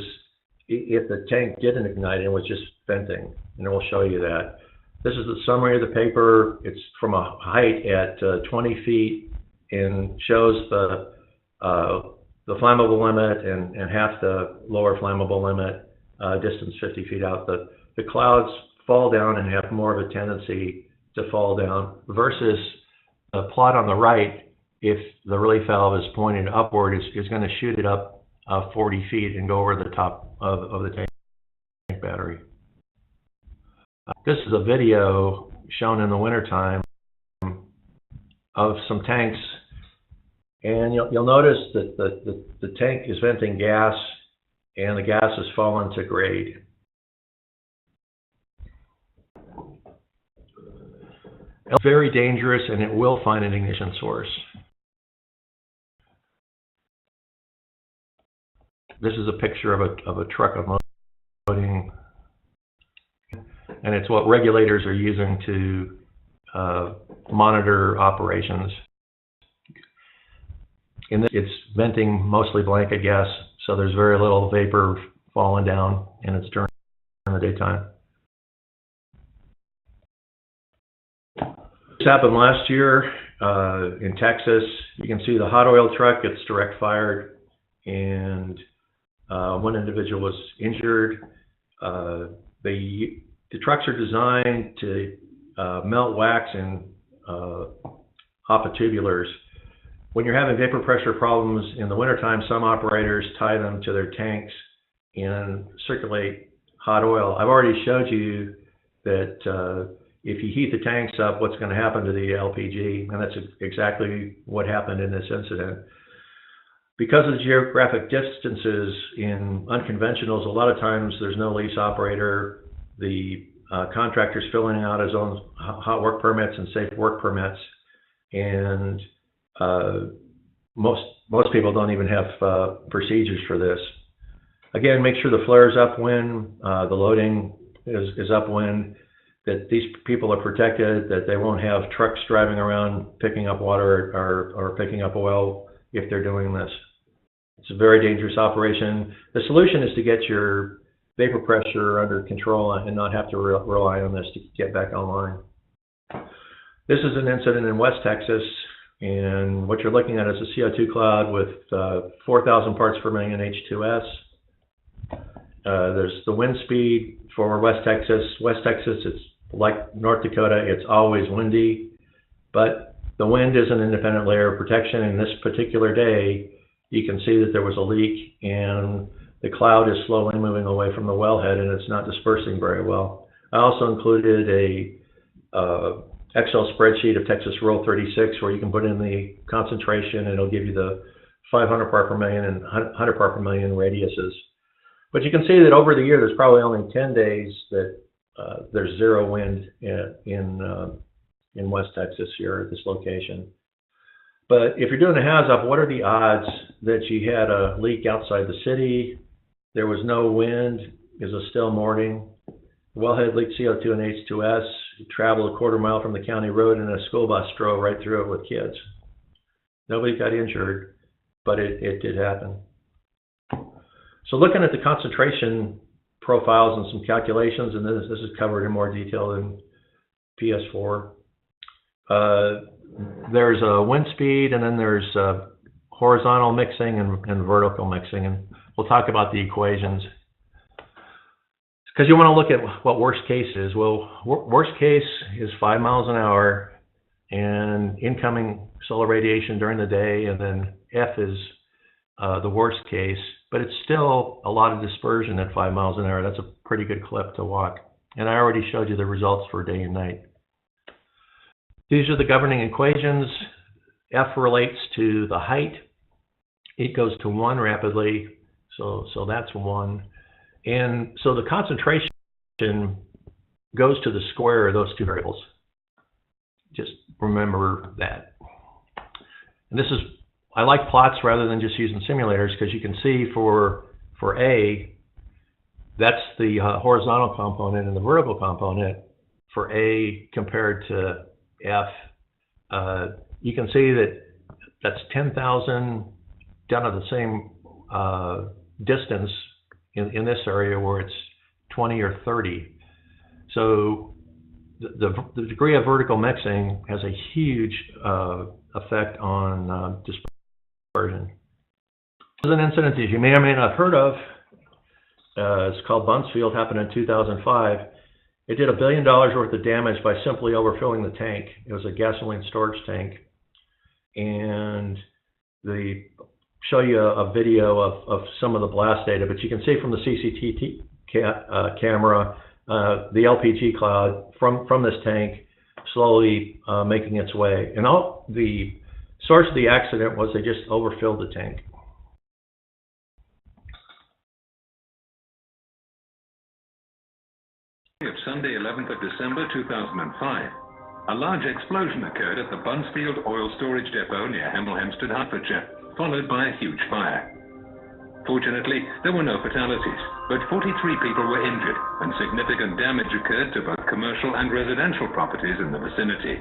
A: if the tank didn't ignite and was just venting, and we'll show you that. This is the summary of the paper. It's from a height at 20 feet. And shows the flammable limit and half the lower flammable limit, distance 50 feet out. The clouds fall down and have more of a tendency to fall down versus the plot on the right, if the relief valve is pointed upward, is going to shoot it up 40 feet and go over the top of the tank battery. This is a video shown in the wintertime of some tanks. And you'll notice that the tank is venting gas, and the gas has fallen to grade. It's very dangerous, and it will find an ignition source. This is a picture of a truck unloading, and it's what regulators are using to monitor operations. It's venting mostly blanket gas, so there's very little vapor falling down, and it's during the daytime. This happened last year in Texas. You can see the hot oil truck gets direct fired, and one individual was injured. The trucks are designed to melt wax in HOPA tubulars. When you're having vapor pressure problems in the wintertime, some operators tie them to their tanks and circulate hot oil. I've already showed you that if you heat the tanks up, what's going to happen to the LPG, and that's exactly what happened in this incident. Because of the geographic distances in unconventionals, a lot of times there's no lease operator. The contractor's filling out his own hot work permits and safe work permits, and most people don't even have procedures for this. Again, make sure the flare's upwind, the loading is upwind, that these people are protected, that they won't have trucks driving around picking up water or picking up oil if they're doing this. It's a very dangerous operation. The solution is to get your vapor pressure under control and not have to rely on this to get back online. This is an incident in West Texas, and what you're looking at is a CO2 cloud with 4,000 parts per million H2S. There's the wind speed for West Texas. West Texas, it's like North Dakota, it's always windy, but the wind is an independent layer of protection. In this particular day, you can see that there was a leak, and the cloud is slowly moving away from the wellhead, and it's not dispersing very well. I also included a Excel spreadsheet of Texas Rule 36 where you can put in the concentration, and it'll give you the 500 part per million and 100 part per million radiuses. But you can see that over the year, there's probably only 10 days that there's zero wind in West Texas here at this location. But if you're doing a HAZOP, what are the odds that you had a leak outside the city, there was no wind, is a still morning, wellhead leaked CO2 and H2S, you traveled a quarter mile from the county road, and a school bus drove right through it with kids. Nobody got injured, but it did happen. So looking at the concentration profiles and some calculations, and this is covered in more detail in PS4. There's a wind speed, and then there's horizontal mixing and vertical mixing, and we'll talk about the equations. Because you want to look at what worst case is. Well, worst case is 5 miles an hour and incoming solar radiation during the day, and then F is the worst case, but it's still a lot of dispersion at 5 miles an hour. That's a pretty good clip to walk. And I already showed you the results for day and night. These are the governing equations. F relates to the height. It goes to 1 rapidly, so that's 1. And so the concentration goes to the square of those two variables. Just remember that. And this is, I like plots rather than just using simulators, because you can see for A, that's the horizontal component, and the vertical component for A compared to F. You can see that that's 10,000 down at the same distance in this area where it's 20 or 30. So the degree of vertical mixing has a huge effect on dispersion. This is an incident that you may or may not have heard of. It's called Bunts Field, happened in 2005. It did $1 billion worth of damage by simply overfilling the tank. It was a gasoline storage tank. And they show you a video of some of the blast data, but you can see from the CCTV camera the LPG cloud from this tank slowly making its way. And the source of the accident was they just overfilled the tank.
F: Of Sunday, 11th of December 2005, a large explosion occurred at the Bunts Field oil storage depot near Hemel Hempstead, Hertfordshire, followed by a huge fire. Fortunately, there were no fatalities, but 43 people were injured and significant damage occurred to both commercial and residential properties in the vicinity.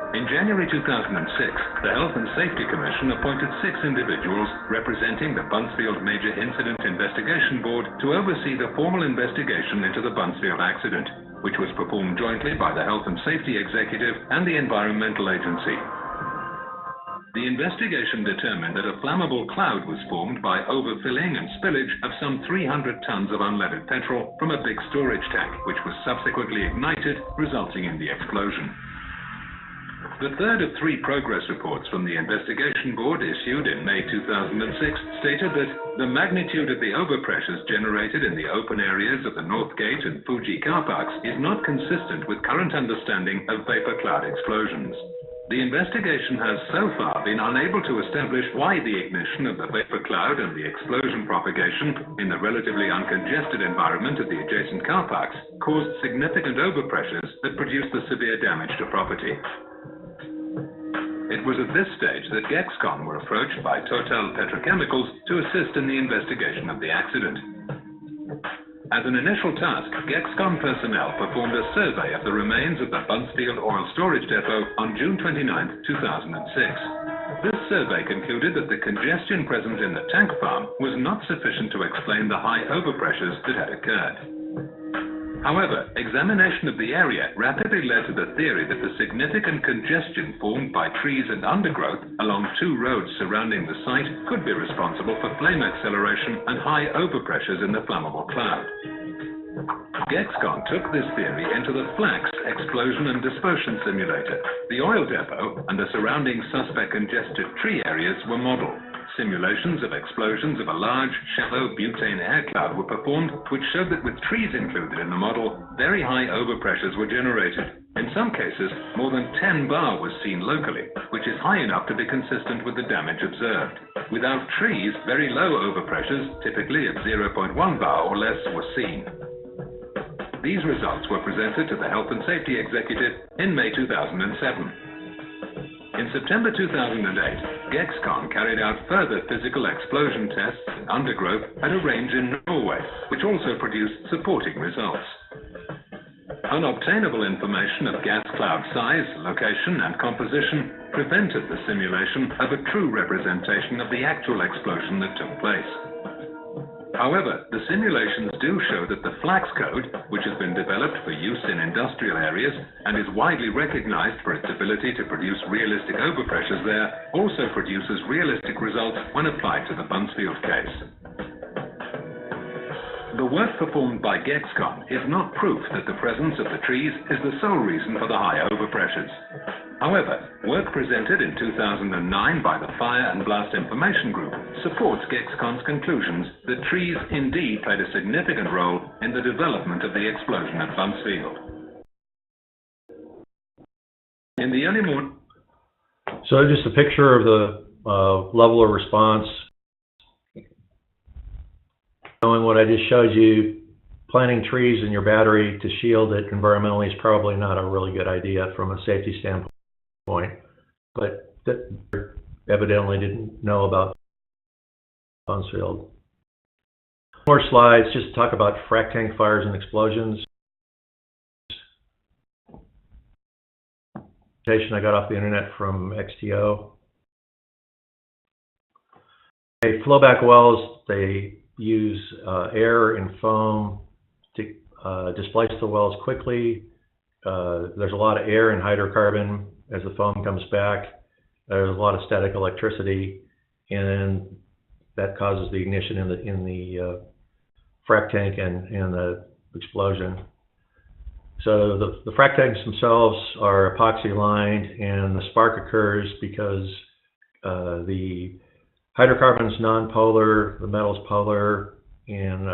F: In January 2006, the Health and Safety Commission appointed 6 individuals representing the Bunts Field Major Incident Investigation Board to oversee the formal investigation into the Bunts Field accident, which was performed jointly by the Health and Safety Executive and the Environmental Agency. The investigation determined that a flammable cloud was formed by overfilling and spillage of some 300 tons of unleaded petrol from a big storage tank, which was subsequently ignited, resulting in the explosion. The third of 3 progress reports from the investigation board issued in May 2006 stated that the magnitude of the overpressures generated in the open areas of the North Gate and Fuji car parks is not consistent with current understanding of vapor cloud explosions. The investigation has so far been unable to establish why the ignition of the vapor cloud and the explosion propagation in the relatively uncongested environment of the adjacent car parks caused significant overpressures that produced the severe damage to property. It was at this stage that GEXCON were approached by Total Petrochemicals to assist in the investigation of the accident. As an initial task, GEXCON personnel performed a survey of the remains of the Bunts Field oil storage depot on June 29, 2006. This survey concluded that the congestion present in the tank farm was not sufficient to explain the high overpressures that had occurred. However, examination of the area rapidly led to the theory that the significant congestion formed by trees and undergrowth along 2 roads surrounding the site could be responsible for flame acceleration and high overpressures in the flammable cloud. GEXCON took this theory into the FLAX explosion and dispersion simulator. The oil depot and the surrounding suspect congested tree areas were modeled. Simulations of explosions of a large, shallow butane air cloud were performed, which showed that with trees included in the model, very high overpressures were generated. In some cases, more than 10 bar was seen locally, which is high enough to be consistent with the damage observed. Without trees, very low overpressures, typically of 0.1 bar or less, were seen. These results were presented to the Health and Safety Executive in May 2007. In September 2008, GEXCON carried out further physical explosion tests in undergrowth at a range in Norway, which also produced supporting results. Unobtainable information of gas cloud size, location, and composition prevented the simulation of a true representation of the actual explosion that took place. However, the simulations do show that the FLAX code, which has been developed for use in industrial areas and is widely recognized for its ability to produce realistic overpressures there, also produces realistic results when applied to the Bunts Field case. The work performed by GEXCON is not proof that the presence of the trees is the sole reason for the high overpressures. However, work presented in 2009 by the Fire and Blast Information Group supports GEXCON's conclusions that trees indeed played a significant role in the development of the explosion at Bunts Field. In the early morning,
A: So just a picture of the level of response. Knowing what I just showed you, planting trees in your battery to shield it environmentally is probably not a really good idea from a safety standpoint, but that evidently didn't know about Bunts Field. More slides just to talk about frac tank fires and explosions. I got off the internet from XTO. Flowback wells, they use air and foam to displace the wells quickly. There's a lot of air and hydrocarbon as the foam comes back. There's a lot of static electricity, and that causes the ignition in the frac tank and the explosion. So the frac tanks themselves are epoxy lined, and the spark occurs because the hydrocarbon's non-polar, the metal's polar, and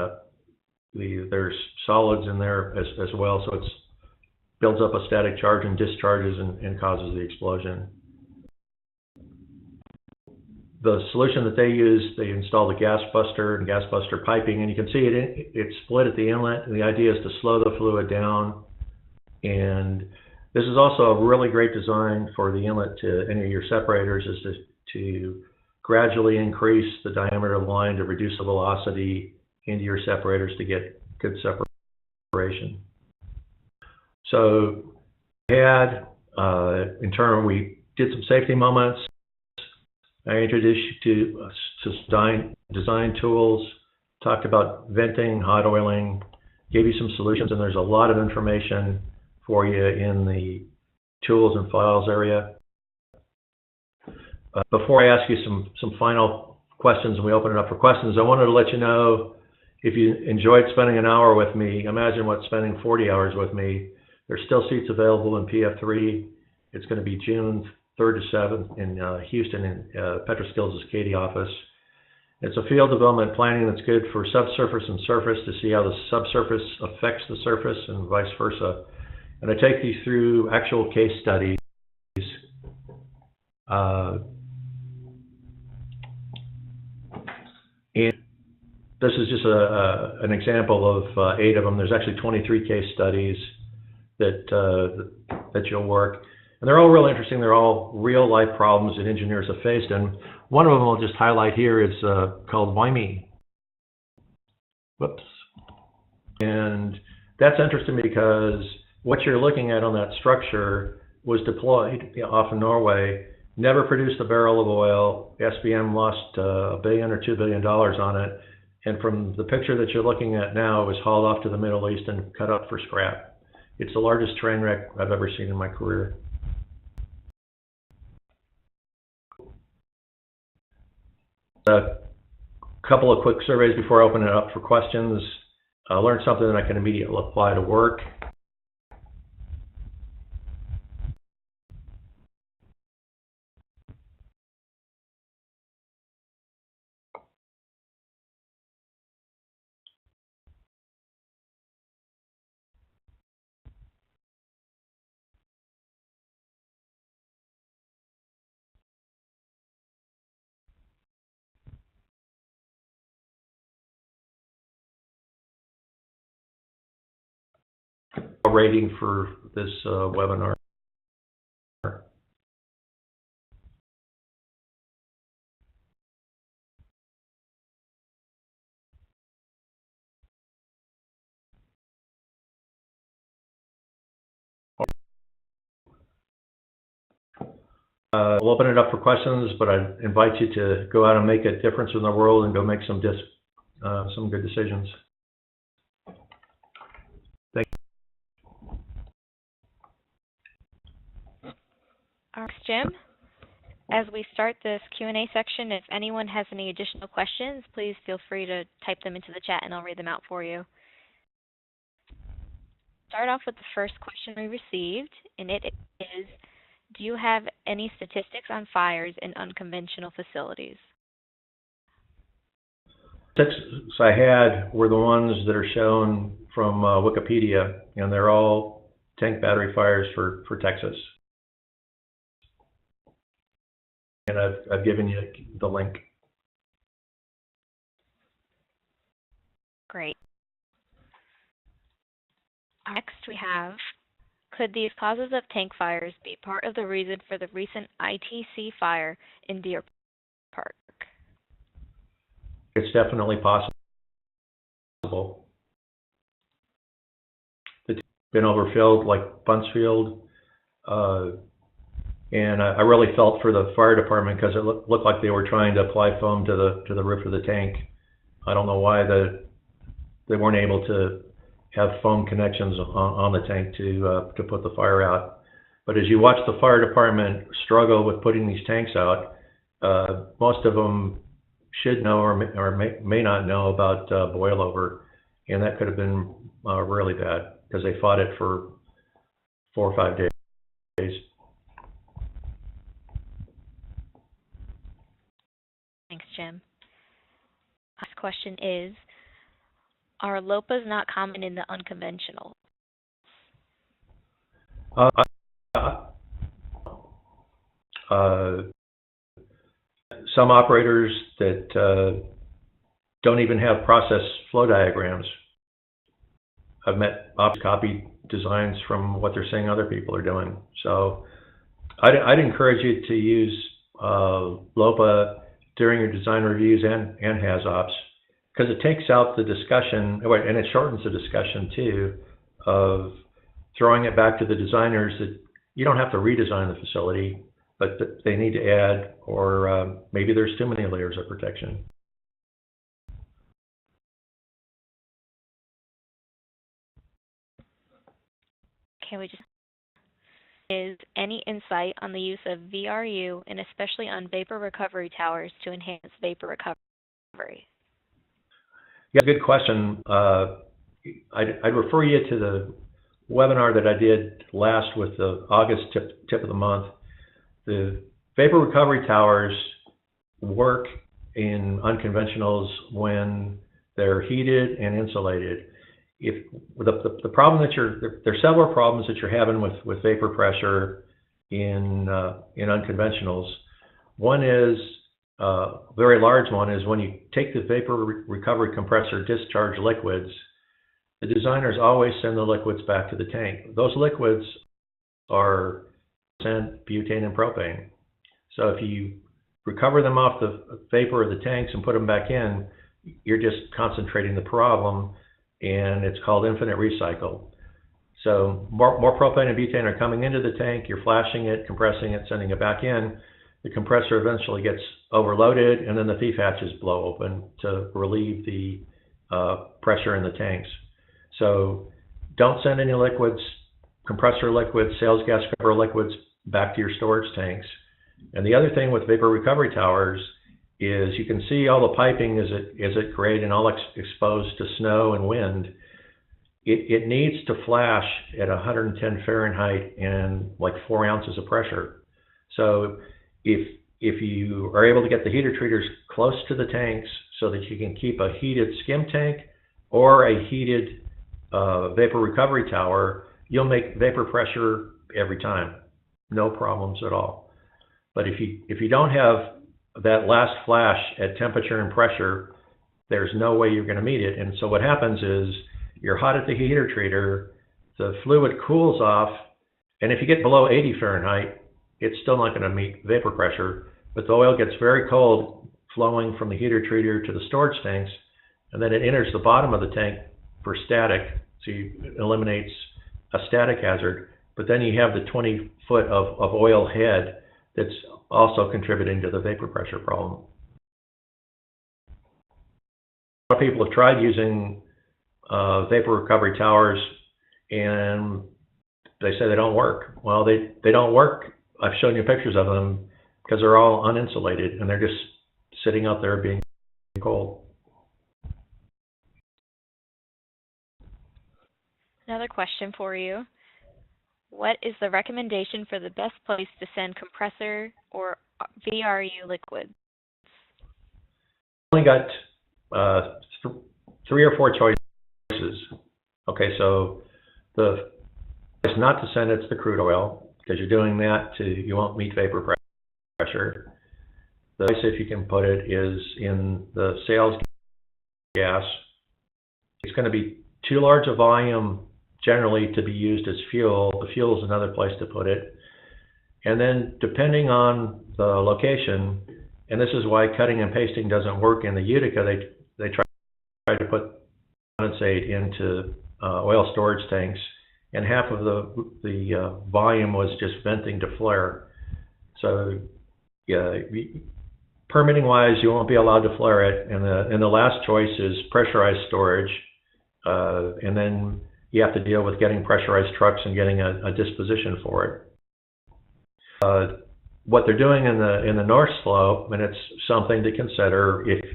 A: there's solids in there as well, so it builds up a static charge and discharges and causes the explosion. The solution that they use, they install the gas buster and gas buster piping, and you can see it's split at the inlet, and the idea is to slow the fluid down. And this is also a really great design for the inlet to any of your separators, is to gradually increase the diameter of the line to reduce the velocity into your separators to get good separation. So in turn, we did some safety moments. I introduced you to design tools, talked about venting, hot oiling, gave you some solutions, and there's a lot of information for you in the tools and files area. Before I ask you some final questions and we open it up for questions, I wanted to let you know, if you enjoyed spending an hour with me, imagine what spending 40 hours with me. There's still seats available in PF3. It's going to be June 3rd to 7th in Houston in Petroskills' Katie office. It's a field development planning that's good for subsurface and surface to see how the subsurface affects the surface and vice versa. And I take you through actual case studies. And this is just an example of 8 of them. There's actually 23 case studies that you'll work. And they're all real interesting. They're all real life problems that engineers have faced. And one of them I'll just highlight here is called Wyoming. Whoops. And that's interesting because what you're looking at on that structure was deployed off in Norway, never produced a barrel of oil. SBM lost $1 billion or $2 billion on it. And from the picture that you're looking at now, it was hauled off to the Middle East and cut up for scrap. It's the largest train wreck I've ever seen in my career. A couple of quick surveys before I open it up for questions. I learned something that I can immediately apply to work. Rating for this webinar. We'll open it up for questions, but I invite you to go out and make a difference in the world and go make some good decisions. Thank you.
G: Thanks, Jim. As we start this Q&A section, if anyone has any additional questions, please feel free to type them into the chat and I'll read them out for you. Start off with the first question we received, and it is, do you have any statistics on fires in unconventional facilities?
A: Statistics I had were the ones that are shown from Wikipedia, and they're all tank battery fires for Texas. and I've given you the link.
G: Great. Next we have, could these causes of tank fires be part of the reason for the recent ITC fire in Deer Park?
A: It's definitely possible. It's been overfilled like Bunts Field, and I really felt for the fire department because it looked like they were trying to apply foam to the roof of the tank. I don't know why they weren't able to have foam connections on the tank to put the fire out. But as you watch the fire department struggle with putting these tanks out, most of them should know or may not know about boil over, and that could have been really bad because they fought it for 4 or 5 days.
G: Thanks, Jim. Last question is, are LOPAs not common in the unconventional?
A: Some operators that don't even have process flow diagrams. I've met copy designs from what they're saying other people are doing. So I'd encourage you to use LOPA during your design reviews and HazOps, because it takes out the discussion, and it shortens the discussion too, of throwing it back to the designers that you don't have to redesign the facility, but that they need to add, or maybe there's too many layers of protection.
G: Okay, is any insight on the use of VRU and especially on vapor recovery towers to enhance vapor recovery?
A: Yeah, good question. I'd refer you to the webinar that I did last with the August tip of the month. The vapor recovery towers work in unconventionals when they're heated and insulated. If the problem there's several problems that you're having with vapor pressure in unconventionals. One is a very large one is when you take the vapor recovery compressor discharge liquids, the designers always send the liquids back to the tank. Those liquids are butane and propane. So if you recover them off the vapor of the tanks and put them back in, you're just concentrating the problem, and it's called infinite recycle. So more propane and butane are coming into the tank, you're flashing it, compressing it, sending it back in. The compressor eventually gets overloaded, and then the thief hatches blow open to relieve the pressure in the tanks. So don't send any liquids, compressor liquids, sales gas cover liquids back to your storage tanks. And the other thing with vapor recovery towers is you can see all the piping as it grade and all exposed to snow and wind. It needs to flash at 110 Fahrenheit and like 4 ounces of pressure. So if you are able to get the heater treaters close to the tanks so that you can keep a heated skim tank or a heated vapor recovery tower, you'll make vapor pressure every time. No problems at all. But if you don't have that last flash at temperature and pressure, there's no way you're going to meet it. And so what happens is you're hot at the heater treater, the fluid cools off, and if you get below 80 Fahrenheit, it's still not going to meet vapor pressure, but the oil gets very cold flowing from the heater treater to the storage tanks, and then it enters the bottom of the tank for static, so it eliminates a static hazard, but then you have the 20 foot of oil head that's also contributing to the vapor pressure problem. A lot of people have tried using vapor recovery towers, and they say they don't work. Well, they don't work. I've shown you pictures of them because they're all uninsulated, and they're just sitting out there being cold.
G: Another question for you. What is the recommendation for the best place to send compressor or VRU liquids?
A: Only got 3 or 4 choices. Okay, so the place not to send it's the crude oil, because you're doing that you won't meet vapor pressure. the place, if you can put it, is in the sales gas. It's going to be too large a volume generally to be used as fuel. The fuel is another place to put it. And then depending on the location, and this is why cutting and pasting doesn't work in the Utica, they try to put condensate into oil storage tanks, and half of the volume was just venting to flare. So yeah, permitting wise, you won't be allowed to flare it, and the last choice is pressurized storage, and then you have to deal with getting pressurized trucks and getting a disposition for it. What they're doing in the North Slope, and it's something to consider if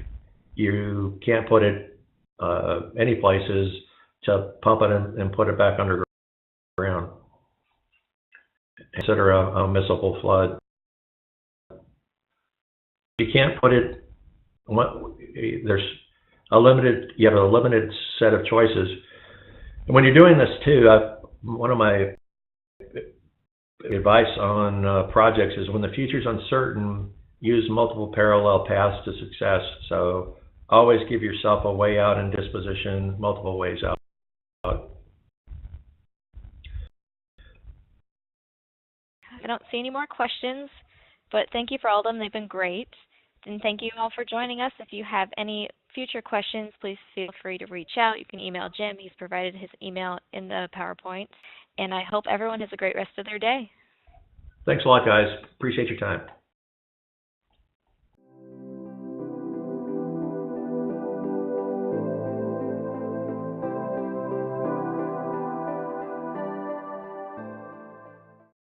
A: you can't put it any places, to pump it and put it back underground. Consider a miscible flood. You can't put it. There's you have a limited set of choices. And when you're doing this too, one of my advice on projects is when the future's uncertain, use multiple parallel paths to success. So always give yourself a way out in disposition, multiple ways out.
G: I don't see any more questions, but thank you for all of them. They've been great. And thank you all for joining us. If you have any future questions, please feel free to reach out. You can email Jim. He's provided his email in the PowerPoint. And I hope everyone has a great rest of their day.
A: Thanks a lot, guys. Appreciate your time.